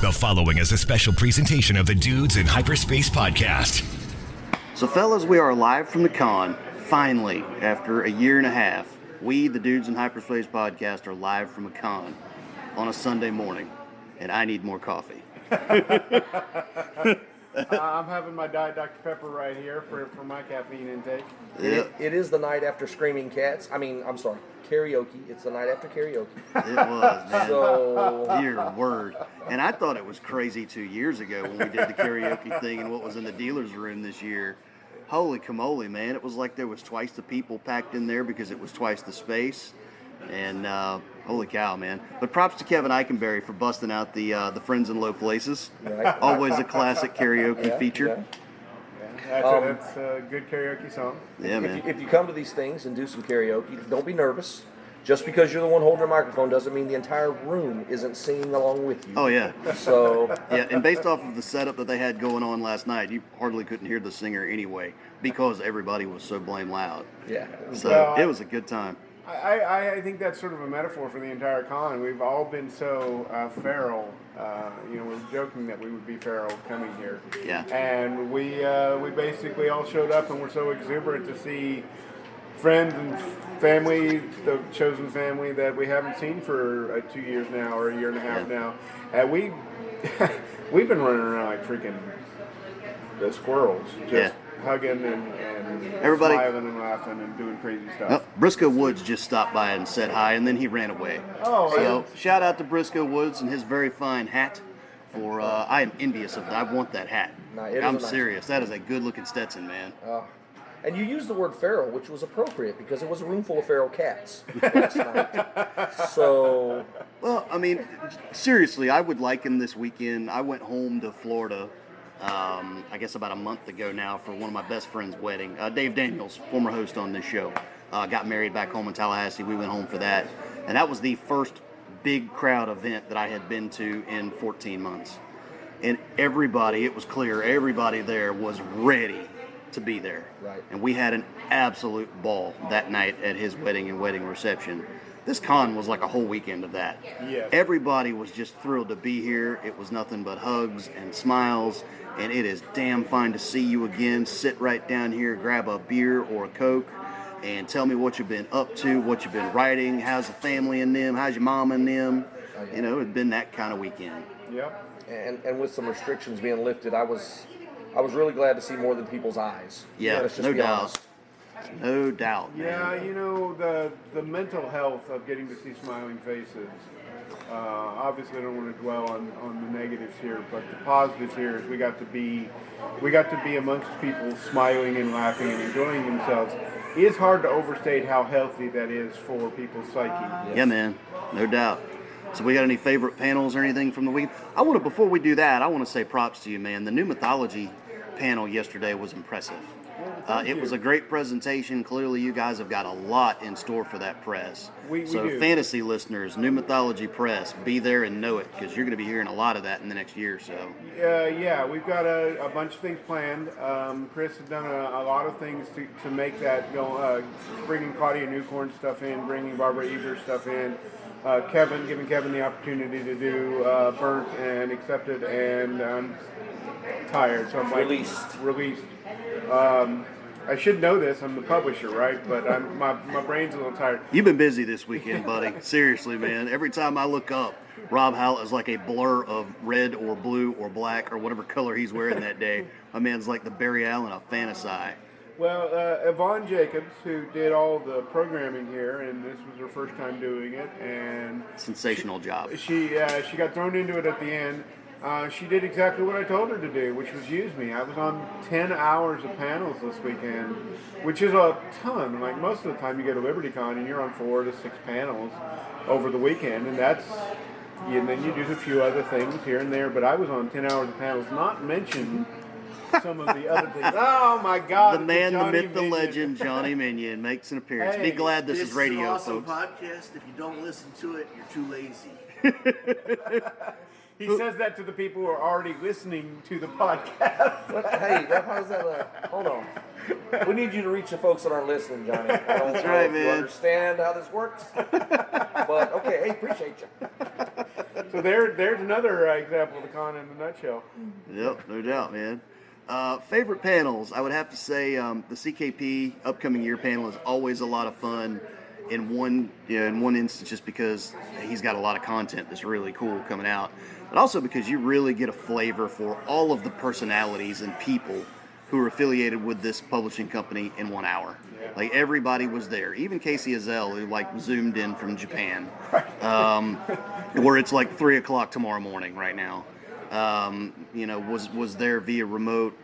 The following is a special presentation of the Dudes in Hyperspace podcast. So, fellas, we are live from the con. Finally, after a year and a half, we, the Dudes in Hyperspace podcast, are live from a con on a Sunday morning, and I need more coffee. I'm having my Diet Dr. Pepper right here for my caffeine intake. It is the night after Screaming Cats. Karaoke. It's the night after karaoke. It was, man. So, Dear word. And I thought it was crazy 2 years ago when we did the karaoke thing and what was in the dealer's room this year. Holy camole, man. It was like there was twice the people packed in there because it was twice the space. And holy cow, man. But props to Kevin Eikenberry for busting out the Friends in Low Places. right. Always a classic karaoke feature. That's a good karaoke song. Yeah, man. If you come to these things and do some karaoke, don't be nervous. Just because you're the one holding the microphone doesn't mean the entire room isn't singing along with you. Oh, yeah. So, Yeah, and based off of the setup that they had going on last night, you hardly couldn't hear the singer anyway because everybody was so blame loud. yeah. So Well, it was a good time. I think that's sort of a metaphor for the entire con. We've all been so feral. We're joking that we would be feral coming here. Yeah. And we basically all showed up and we're so exuberant to see friends and family, the chosen family that we haven't seen for 2 years now or a year and a half now. And we've been running around like freaking the squirrels, just hugging and Everybody, smiling and laughing and doing crazy stuff. Briscoe Woods just stopped by and said hi, and then he ran away. Oh, So shout out to Briscoe Woods and his very fine hat. For I am envious of that. I want that hat. No, it is I'm a nice serious. That is a good-looking Stetson, man. And you used the word feral, which was appropriate because it was a room full of feral cats last night. So, Well, I mean, seriously, I would liken this weekend. I went home to Florida, I guess about a month ago now, for one of my best friend's wedding. Dave Daniels, former host on this show, got married back home in Tallahassee. We went home for that. And that was the first big crowd event that I had been to in 14 months. And everybody, it was clear, everybody there was ready to be there. Right. And we had an absolute ball that night at his wedding and wedding reception. This con was like a whole weekend of that. Yes. Everybody was just thrilled to be here. It was nothing but hugs and smiles, and it is damn fine to see you again. Sit right down here, grab a beer or a Coke, and tell me what you've been up to, what you've been writing, how's the family and them, how's your mom and them. Oh, yeah. You know, it's been that kind of weekend. Yep. and with some restrictions being lifted, I was really glad to see more than people's eyes. Yeah, Let's just no be doubt. honest. No doubt, Yeah, man. you know, the mental health of getting to see smiling faces. Obviously, I don't want to dwell on the negatives here, but the positives here is we got to be amongst people smiling and laughing and enjoying themselves. It is hard to overstate how healthy that is for people's psyche. Yeah, man, no doubt. So we got any favorite panels or anything from the week? Before we do that, I want to say props to you, man. The new Mythology panel yesterday was impressive. It was a great presentation. Clearly, you guys have got a lot in store for that press. We so do. fantasy listeners, new Mythology Press, be there and know it, because you're going to be hearing a lot of that in the next year or so. Yeah, we've got a bunch of things planned. Chris has done a lot of things to make that go. Bringing Claudia Newcorn stuff in, bringing Barbara Eber stuff in. Giving Kevin the opportunity to do Burnt and Accepted and Tired. So I'm like released. I should know this. I'm the publisher, right? But my brain's a little tired. You've been busy this weekend, buddy. Seriously, man. Every time I look up, Rob Howell is like a blur of red or blue or black or whatever color he's wearing that day. My man's like the Barry Allen of FantaSci. Well, Yvonne Jacobs, who did all the programming here, and this was her first time doing it, and Sensational job. she got thrown into it at the end. She did exactly what I told her to do, which was use me. I was on 10 hours of panels this weekend, which is a ton. Like most of the time you go to LibertyCon and you're on 4 to 6 panels over the weekend, and and then you do a few other things here and there, but I was on 10 hours of panels, not mention some of the other things. Oh my God. The man, the Johnny myth, the Minion. legend, Johnny Minion makes an appearance. Hey, Be glad this is radio, This is an awesome folks. podcast. If you don't listen to it, you're too lazy. He says that to the people who are already listening to the podcast. Hey, how's that? Hold on. We need you to reach the folks that aren't listening, Johnny. I don't That's know right, if you man. understand how this works. But, okay, hey, appreciate you. So there's another example of the con in a nutshell. Yep, no doubt, man. Favorite panels, I would have to say the CKP upcoming year panel is always a lot of fun. In one instance, just because he's got a lot of content that's really cool coming out, but also because you really get a flavor for all of the personalities and people who are affiliated with this publishing company in 1 hour. Yeah. Like everybody was there, even Casey Azell, who like zoomed in from Japan, where it's like 3 o'clock tomorrow morning right now. Was there via remote.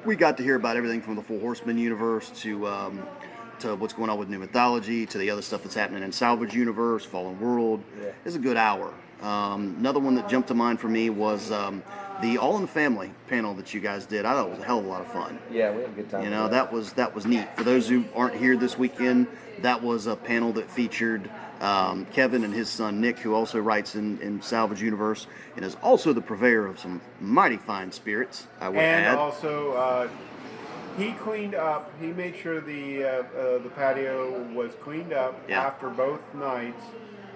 We got to hear about everything from the Four Horsemen universe to what's going on with New Mythology, to the other stuff that's happening in Salvage Universe, Fallen World. Yeah. It's a good hour. Another one that jumped to mind for me was the All in the Family panel that you guys did. I thought it was a hell of a lot of fun. Yeah, we had a good time. You know, that was neat. For those who aren't here this weekend, that was a panel that featured Kevin and his son Nick, who also writes in Salvage Universe and is also the purveyor of some mighty fine spirits, I would add. And also, he cleaned up. He made sure the patio was cleaned up after both nights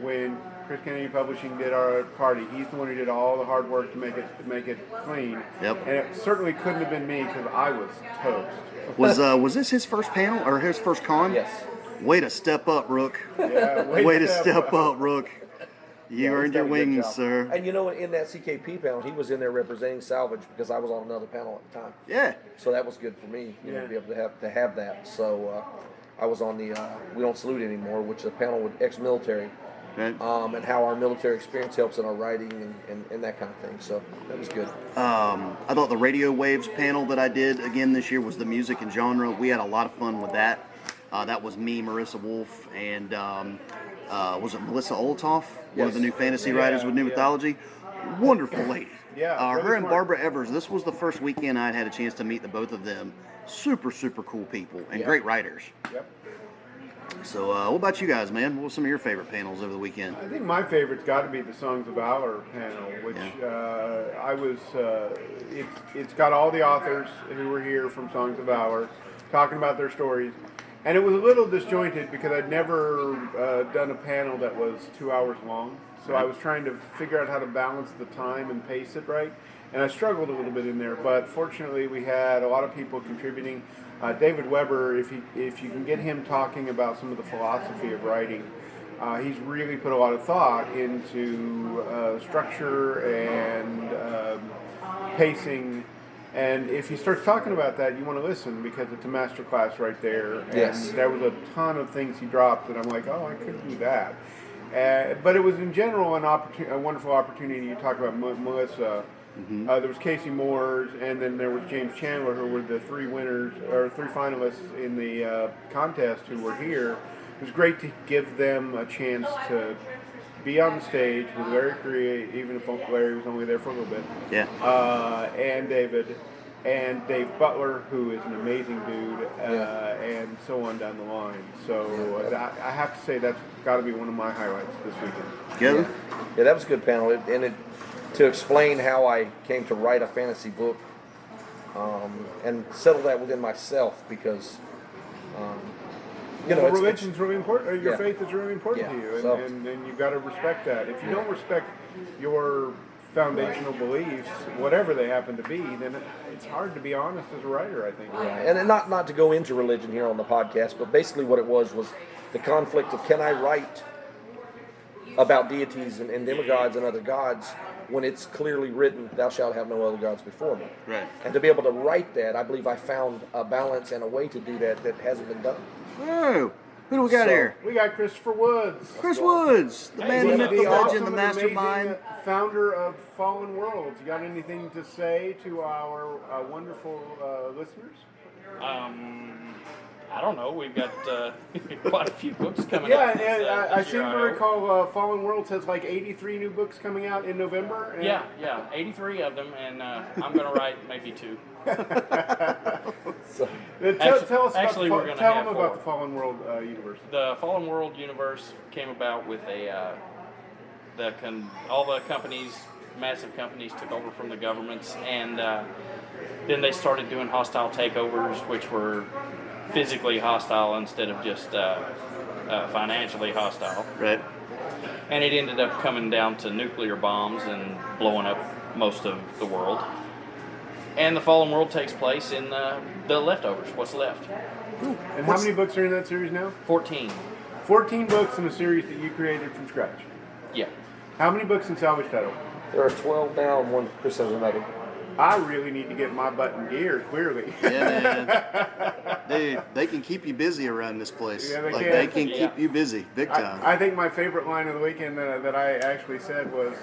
when Chris Kennedy Publishing did our party. He's the one who did all the hard work to make it clean. Yep. And it certainly couldn't have been me because I was toast. Was this his first panel or his first con? Yes. Way to step up, Rook. Yeah, Way to step up, Rook. You earned he's your done a good wings, job. sir. And you know, in that CKP panel, he was in there representing Salvage because I was on another panel at the time. Yeah. So that was good for me, you know, to be able to have that. So I was on the We Don't Salute Anymore, which is a panel with ex-military, Right. and how our military experience helps in our writing and that kind of thing. So that was good. I thought the Radio Waves panel that I did again this year was the music and genre. We had a lot of fun with that. That was me, Marissa Wolf, and was it Melissa Oltoff, one of the new fantasy writers with New Mythology? Wonderful lady. Yeah, her really and smart. Barbara Evers. This was the first weekend I'd had a chance to meet the both of them. Super, super cool people and great writers. Yep. So, what about you guys, man? What were some of your favorite panels over the weekend? I think my favorite's got to be the Songs of Valor panel, which I was. It's got all the authors who were here from Songs of Valor talking about their stories, and it was a little disjointed because I'd never done a panel that was 2 hours long. So I was trying to figure out how to balance the time and pace it right, and I struggled a little bit in there. But fortunately, we had a lot of people contributing. David Weber, if you can get him talking about some of the philosophy of writing, he's really put a lot of thought into structure and pacing. And if he starts talking about that, you want to listen because it's a master class right there. And Yes. there was a ton of things he dropped that I'm like, oh, I could do that. But it was in general a wonderful opportunity to talk about Melissa. Mm-hmm. There was Casey Moores, and then there was James Chandler, who were the three finalists in the contest who were here. It was great to give them a chance to be on the stage. It was very creative, even if Uncle Larry was only there for a little bit. Yeah. And David, and Dave Butler, who is an amazing dude, and so on down the line. So I have to say that's got to be one of my highlights this weekend. Kevin? Yeah, that was a good panel. To explain how I came to write a fantasy book and settle that within myself because, Religion's really important. Your faith is really important to you, So- and you've got to respect that. If you don't respect your foundational beliefs, whatever they happen to be, then it's hard to be honest as a writer, I think. Yeah, and not to go into religion here on the podcast, but basically what it was the conflict of can I write about deities and demigods and other gods when it's clearly written, thou shalt have no other gods before me. Right. And to be able to write that, I believe I found a balance and a way to do that hasn't been done. Oh, who do we got here? We got Christopher Woods. Chris Woods, the man, the myth, the legend, awesome the and mastermind. amazing founder of Fallen Worlds. You got anything to say to our wonderful listeners? I don't know. We've got quite a few books coming Yeah, up. and I this seem year, to hope. recall Fallen Worlds has like 83 new books coming out in November. And Yeah, 83 of them, and I'm going to write maybe 2. So, Tell us actually, we're about, gonna tell have them about 4. the Fallen World universe. The Fallen World universe came about with all the companies massive companies took over from the governments, and then they started doing hostile takeovers, which were physically hostile instead of just financially hostile. Right. And it ended up coming down to nuclear bombs and blowing up most of the world. And the fallen world takes place in the leftovers, what's left. And how many books are in that series now? 14. 14 books in a series that you created from scratch. Yeah. How many books in Salvage Title? There are 12 now, and one Chris has another. I really need to get my butt in gear, clearly. Yeah, man. Dude, they can keep you busy around this place. Yeah, they like, can. they can keep you busy, big time. I think my favorite line of the weekend that I actually said was,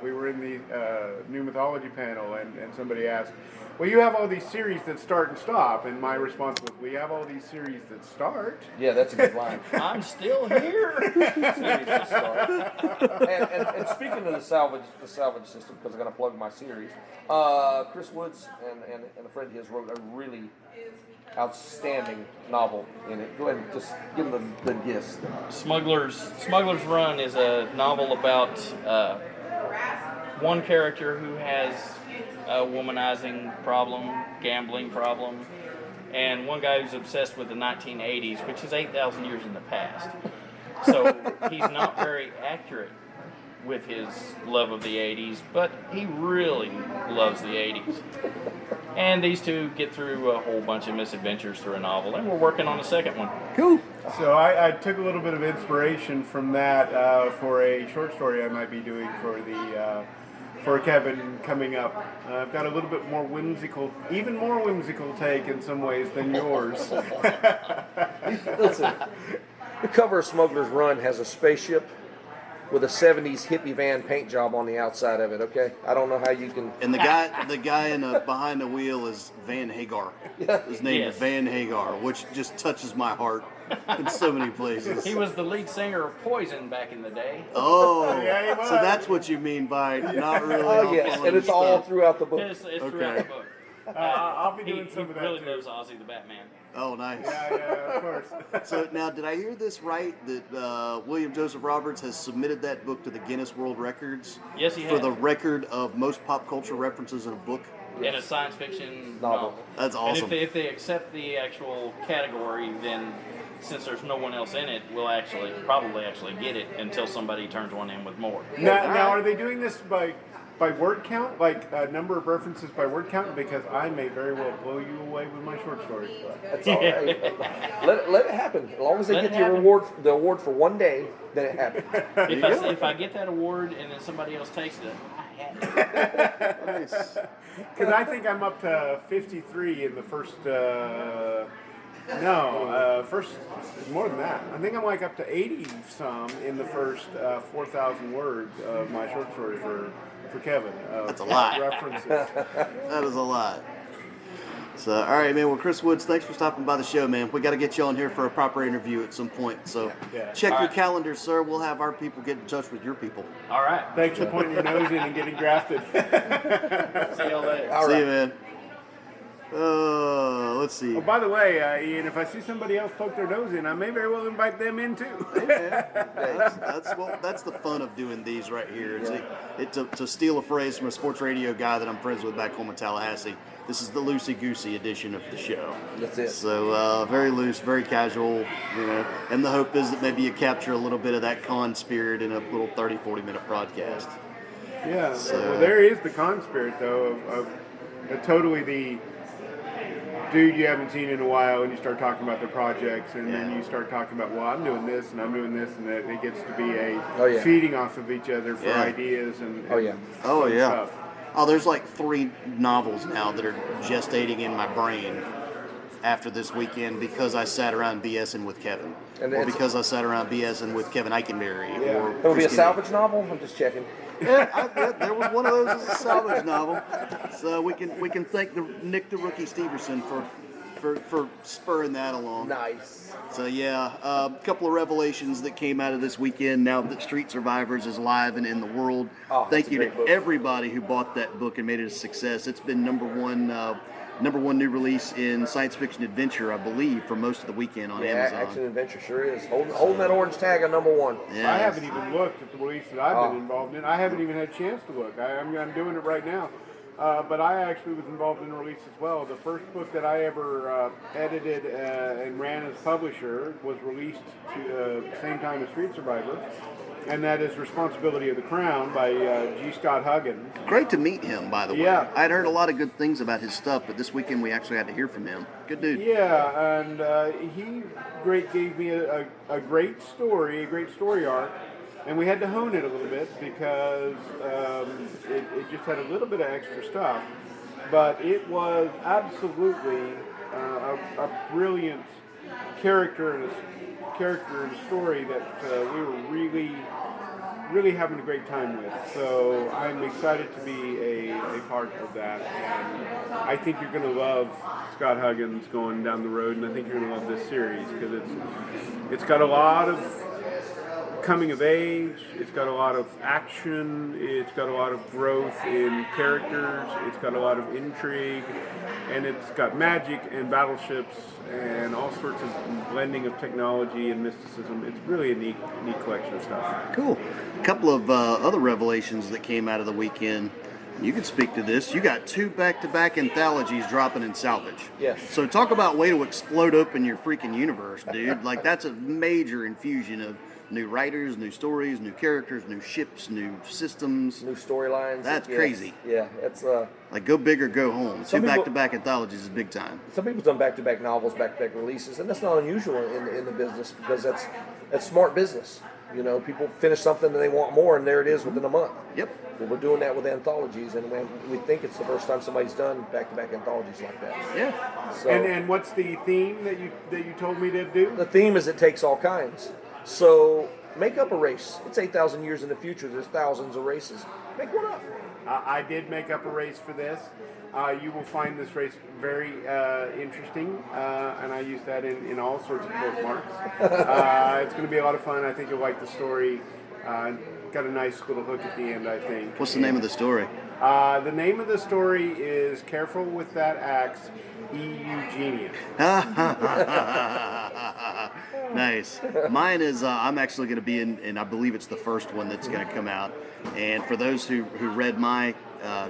we were in the new mythology panel, and somebody asked, well, you have all these series that start and stop, and my response was, we have all these series that start. Yeah, that's a good line. I'm still here. Series to start. And speaking of the salvage system, because I'm going to plug my series, Chris Woods and a friend of his wrote a really outstanding novel in it. Go ahead and just give them the gist. Smuggler's Run is a novel about one character who has a womanizing problem, gambling problem, and one guy who's obsessed with the 1980s, which is 8,000 years in the past. So he's not very accurate with his love of the 80s, but he really loves the 80s. And these two get through a whole bunch of misadventures through a novel, and we're working on a second one. Cool. So I took a little bit of inspiration from that for a short story I might be doing for Kevin coming up. I've got a little bit more whimsical, even more whimsical take in some ways than yours. Listen, the cover of Smuggler's Run has a spaceship with a 70s hippie van paint job on the outside of it, okay? I don't know how you can... And the guy in behind the wheel is Van Hagar. His name is Van Hagar, which just touches my heart in so many places. He was the lead singer of Poison back in the day. Oh, Yeah, he was. so that's what you mean by not really. Oh, yes, and it's all throughout the book. It's throughout the book. I'll be He doing some of that really too. loves Ozzy the Batman. Oh, nice. Yeah, of course. So now, did I hear this right? That William Joseph Roberts has submitted that book to the Guinness World Records? Yes, he for has. the record of most pop culture references in a book. In a science fiction Novel. novel. That's awesome. And if they accept the actual category, then since there's no one else in it, we'll probably get it until somebody turns one in with more. Now, are they doing this by word count, like number of references by word count? Because I may very well blow you away with my short story. That's all right. let it happen. As long as they Let get it the happen. award for one day, then it happens. If I get that award and then somebody else takes it, I had it. Nice. Because I think I'm up to 53 in the first. First more than that. I think I'm like up to 80 some in the first 4,000 words of my short story for Kevin. That's a lot. References. That is a lot. So, all right, man. Well, Chris Woods, thanks for stopping by the show, man. We got to get you on here for a proper interview at some point. So, Yeah. check All your right. calendar, sir. We'll have our people get in touch with your people. All right. Thanks for pointing your nose in and getting drafted. See y'all later. All See right. you, man. Let's see. Oh, by the way, Ian, if I see somebody else poke their nose in, I may very well invite them in too. That's the fun of doing these right here. To steal a phrase from a sports radio guy that I'm friends with back home in Tallahassee. This is the loosey-goosey edition of the show. That's it. So very loose, very casual, and the hope is that maybe you capture a little bit of that con spirit in a little 30, 40-minute broadcast. Yeah, So- well, there is the con spirit, though, of totally the dude you haven't seen in a while, and you start talking about their projects, and then Yeah. you start talking about, well, I'm doing this, and I'm doing this, and it gets to be a Oh, yeah. feeding off of each other for Yeah. ideas and Oh, yeah. Oh, fun yeah. stuff. Oh, there's like 3 novels now that are gestating in my brain after this weekend because I sat around BSing with Kevin. And or it's- because I sat around BSing with Kevin Eichenberry. Yeah. Or It'll be a Chris salvage novel? I'm just checking. Yeah, there was one of those as a salvage novel. So we can thank Nick the Rookie Steverson for for spurring that along. Nice. So yeah, a couple of revelations that came out of this weekend. Now that Street Survivors is live and in the world, thank you to everybody who bought that book and made it a success. It's been number one new release in science fiction adventure, I believe, for most of the weekend on Amazon. Action adventure sure is. Holding that orange tag on number one. Yeah. I haven't even looked at the release that I've been involved in. I haven't even had a chance to look. I'm doing it right now. But I actually was involved in the release as well. The first book that I ever edited and ran as publisher was released to the same time as Street Survivor, and that is Responsibility of the Crown by G. Scott Huggins. Great to meet him, by the way. Yeah. I'd heard a lot of good things about his stuff, but this weekend we actually had to hear from him. Good dude. Yeah, and he gave me a great story arc. And we had to hone it a little bit because it just had a little bit of extra stuff. But it was absolutely a brilliant character and a story that we were really having a great time with. So I'm excited to be a part of that. And I think you're going to love Scott Huggins going down the road, and I think you're going to love this series because it's got a lot of coming of age, it's got a lot of action, it's got a lot of growth in characters, it's got a lot of intrigue, and it's got magic and battleships and all sorts of blending of technology and mysticism. It's really a neat collection of stuff. Cool. A couple of other revelations that came out of the weekend. You can speak to this. You got 2 back-to-back anthologies dropping in Salvage. Yes. So talk about way to explode open your freaking universe, dude. Like, that's a major infusion of new writers, new stories, new characters, new ships, new systems. New storylines. That's crazy. Yeah, it's like go big or go home. 2 people- back-to-back anthologies is big time. some people's done back-to-back novels, back-to-back releases, and that's not unusual in the business because that's smart business. You know, people finish something and they want more, and there it is within a month. Yep. Well, we're doing that with anthologies, and we think it's the first time somebody's done back-to-back anthologies like that. Yeah. So, And what's the theme that you told me to do? the theme is it takes all kinds. So make up a race. It's 8,000 years in the future. There's thousands of races. Make one up. I did make up a race for this. You will find this race very interesting, and I use that in all sorts of bookmarks. It's going to be a lot of fun. I think you'll like the story. Got a nice little hook at the end, I think. What's the name of the story? The name of the story is Careful with That Axe, Eugenia. Nice. Mine is, I'm actually going to be in, and I believe it's the first one that's going to come out. And for those who read my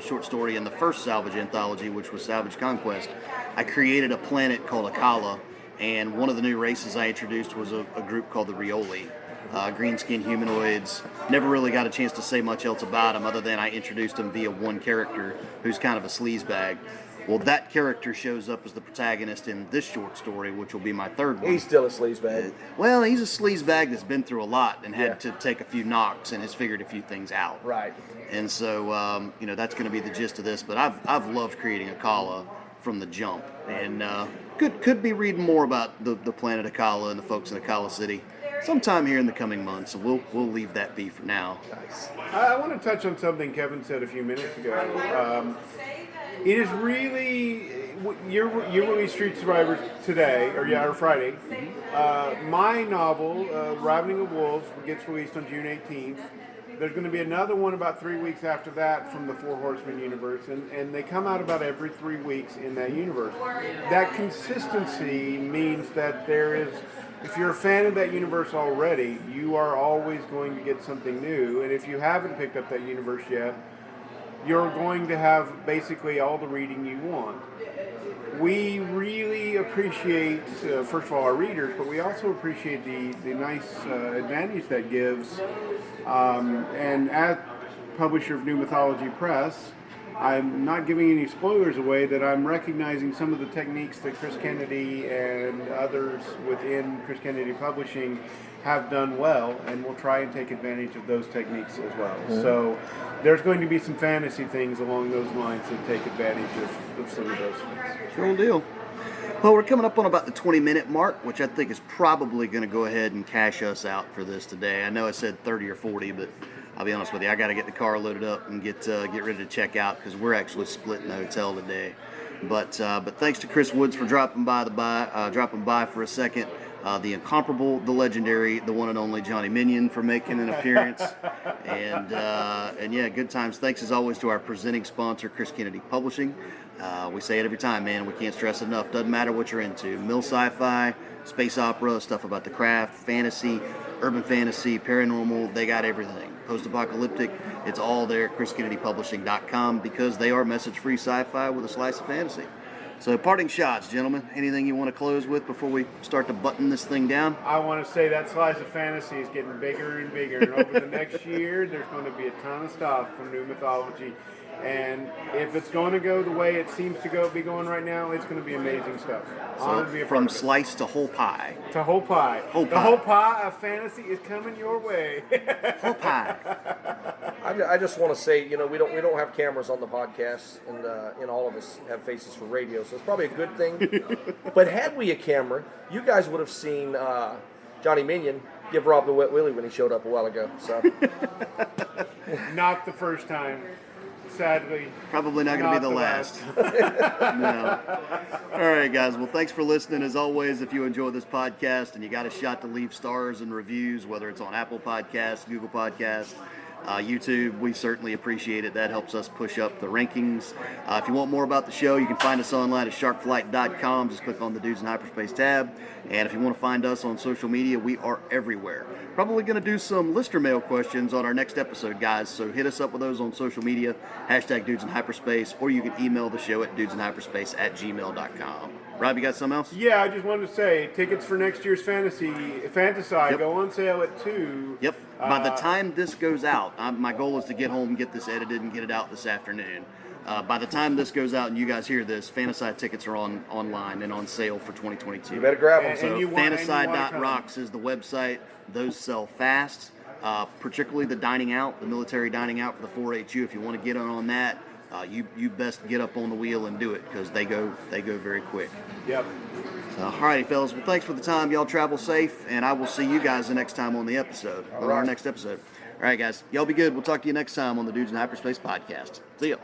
short story in the first Salvage anthology, which was Salvage Conquest, I created a planet called Akala, and one of the new races I introduced was a group called the Rioli. Green-skinned humanoids. Never really got a chance to say much else about them other than I introduced them via one character who's kind of a sleazebag. Well, that character shows up as the protagonist in this short story, which will be my third one. He's still a sleazebag. Well, he's a sleazebag that's been through a lot and had to take a few knocks and has figured a few things out. Right. And so, that's going to be the gist of this. But I've loved creating Akala from the jump, and could be reading more about the planet Akala and the folks in Akala City sometime here in the coming months. So we'll leave that be for now. Nice. I want to touch on something Kevin said a few minutes ago. It is really you released Street Survivor today, or Friday. My novel, Ravening of Wolves, gets released on June 18th. There's going to be another one about 3 weeks after that from the Four Horsemen universe, and they come out about every 3 weeks in that universe. That consistency means that there is, if you're a fan of that universe already, you are always going to get something new, and if you haven't picked up that universe yet, you're going to have basically all the reading you want. We really appreciate, first of all, our readers, but we also appreciate the nice advantage that gives. And as publisher of New Mythology Press, I'm not giving any spoilers away, that I'm recognizing some of the techniques that Chris Kennedy and others within Chris Kennedy Publishing have done well, and we'll try and take advantage of those techniques as well. Mm-hmm. So there's going to be some fantasy things along those lines that take advantage of some of those things. Sure deal. Well, we're coming up on about the 20-minute mark, which I think is probably going to go ahead and cash us out for this today. I know I said 30 or 40, but I'll be honest with you, I got to get the car loaded up and get ready to check out because we're actually splitting the hotel today. But thanks to Chris Woods for dropping by for a second. The incomparable, the legendary, the one and only Johnny Minion for making an appearance. and yeah, good times. Thanks as always to our presenting sponsor, Chris Kennedy Publishing. We say it every time, man. We can't stress enough. Doesn't matter what you're into. Mill sci-fi, space opera, stuff about the craft, fantasy, urban fantasy, paranormal. They got everything. Post-apocalyptic. It's all there. ChrisKennedyPublishing.com because they are message-free sci-fi with a slice of fantasy. So, parting shots, gentlemen. Anything you want to close with before we start to button this thing down? I want to say that slice of fantasy is getting bigger and bigger. And over the next year, there's going to be a ton of stuff from New Mythology. And if it's going to go the way it seems to be going right now, it's going to be amazing stuff. So, from slice to whole pie. To whole pie. Whole the pie. whole pie of fantasy is coming your way. Whole pie. I just want to say, we don't have cameras on the podcast, and all of us have faces for radio, so it's probably a good thing. But had we a camera, you guys would have seen Johnny Minion give Rob the wet willie when he showed up a while ago. So Not the first time. Sadly. Probably not going to be the last. No. All right, guys. Well, thanks for listening. As always, if you enjoy this podcast and you got a shot to leave stars and reviews, whether it's on Apple Podcasts, Google Podcasts, YouTube, we certainly appreciate it. That helps us push up the rankings. If you want more about the show, you can find us online at sharkflight.com. Just click on the Dudes in Hyperspace tab. And if you want to find us on social media, we are everywhere. Probably going to do some listener mail questions on our next episode, guys. So hit us up with those on social media, hashtag Dudes in Hyperspace, or you can email the show at dudesinhyperspace@gmail.com. Rob, you got something else? Yeah, I just wanted to say, tickets for next year's FantaSci go on sale at 2. Yep. By the time this goes out, my goal is to get home, get this edited, and get it out this afternoon. By the time this goes out and you guys hear this, FantaSci tickets are online and on sale for 2022. you better grab them. So FantaSci.rocks is the website. Those sell fast, particularly the dining out, the military dining out for the 4HU. If you want to get on that, you best get up on the wheel and do it because they go very quick. Yep. So, all righty, fellas. Well, thanks for the time. Y'all travel safe, and I will see you guys the next time on the episode. Our next episode. All right, guys. Y'all be good. We'll talk to you next time on the Dudes in Hyperspace podcast. See ya.